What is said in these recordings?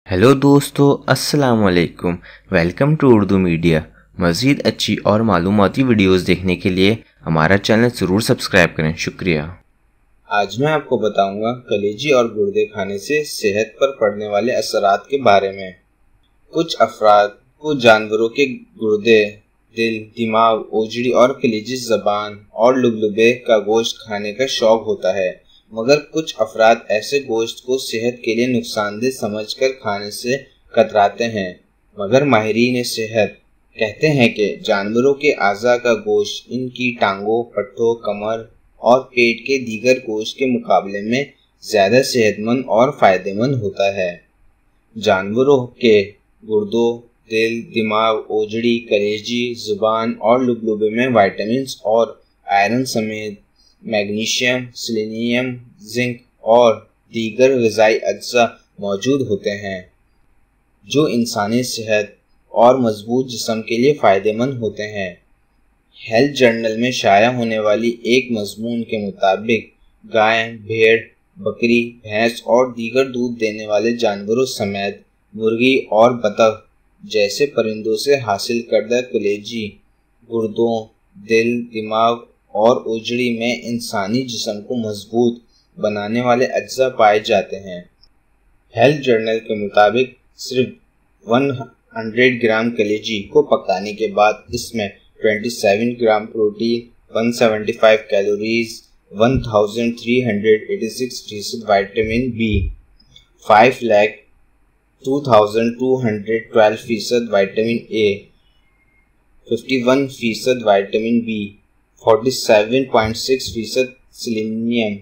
Hello दोस्तों, अस्सलाम वालेकुम। Welcome to Urdu media. मज़ीद अच्छी और मालूमाती वीडियोस देखने के लिए हमारा चैनल ज़रूर सब्सक्राइब करें। शुक्रिया। आज मैं आपको बताऊंगा कलेजी और गुर्दे खाने से सेहत पर पड़ने वाले असरात के बारे में। कुछ अफराद को जानवरों के गुर्दे, दिल, दिमाग, ओजड़ी और कलेजी, ज़बान और लुबलुबे का गोश्त खाने का शौक होता है, मगर कुछ अफराद ऐसे गोश्त को सेहत के लिए नुकसानदेह समझकर खाने से कतराते हैं। मगर माहिरीन सेहत कहते हैं कि जानवरों के आज़ा का गोश्त इनकी टांगों, पट्टों, कमर और पेट के दीगर गोश्त के मुकाबले में ज़्यादा सेहतमंद और फ़ायदेमंद होता है। जानवरों के गुर्दों, दिल, दिमाग, ओजड़ी, कलेजी, ज़ुबान और लुबलुबे में विटामिन और आयरन समेत मैग्नीशियम, सेलेनियम, जिंक और दीगर ग़िज़ाई अज्जा मौजूद होते हैं, जो इंसानी सेहत और मजबूत जिस्म के लिए फ़ायदेमंद होते हैं। हेल्थ जर्नल में शाया होने वाली एक मजमून के मुताबिक गाय, भेड़, बकरी, भैंस और दीगर दूध देने वाले जानवरों समेत मुर्गी और बतख जैसे परिंदों से हासिल करदा कलेजी, गुर्दों, दिल, दिमाग और ओजड़ी में इंसानी जिस्म को मजबूत बनाने वाले अज्जा पाए जाते हैं। हेल्थ जर्नल के मुताबिक सिर्फ 100 ग्राम कलेजी को पकाने के बाद इसमें 27 gram protein, 175 calories, 1386% vitamin B, 5,02,212% vitamin A, 51% vitamin B, 47.6% selenium,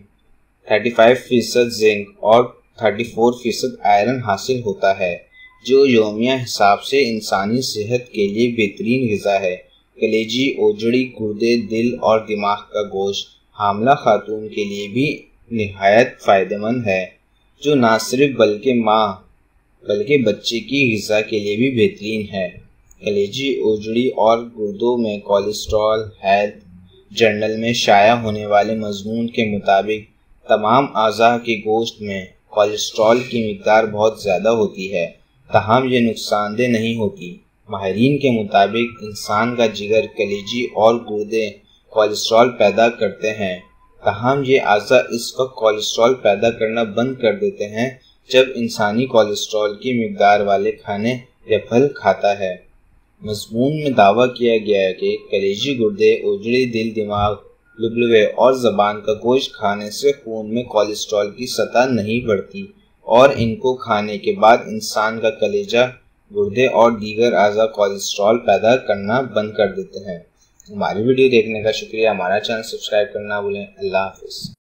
35% zinc और 34% आयरन हासिल होता है, जो यौमिया हिसाब से इंसानी सेहत के लिए बेहतरीन ग़िज़ा है। कलेजी, ओजड़ी, गुर्दे, दिल और दिमाग का गोश्त हामला खातून के लिए भी निहायत फ़ायदेमंद है, जो न सिर्फ बल्कि बच्चे की ग़िज़ा के लिए भी बेहतरीन है। कलेजी, ओजड़ी और गुर्दों में कोलेस्ट्रॉल। हेल्थ जर्नल में शाया होने वाले मजमून के मुताबिक तमाम अज़ा के गोश्त में कोलेस्ट्रॉल की मिकदार बहुत ज़्यादा होती है, ताहम ये नुकसानदेह नहीं होती। माहिरीन के मुताबिक इंसान का जिगर, कलेजी और गुर्दे कोलेस्ट्रॉल पैदा करते हैं, ताहम ये अज़ा इस वक्त कोलेस्ट्रॉल पैदा करना बंद कर देते हैं जब इंसानी कोलेस्ट्रॉल की मिकदार वाले खाने या फल खाता है। मज़मून में दावा किया गया है कि कलेजी, गुर्दे, ओजड़ी, दिल, दिमाग, लुबलुबे और ज़बान का गोश्त खाने से खून में कोलेस्ट्रॉल की सतह नहीं बढ़ती और इनको खाने के बाद इंसान का कलेजा, गुर्दे और दीगर अज़ा कोलेस्ट्रॉल पैदा करना बंद कर देते हैं। हमारी वीडियो देखने का शुक्रिया। हमारा चैनल सब्सक्राइब करना भूलें। अल्लाह हाफ़िज़।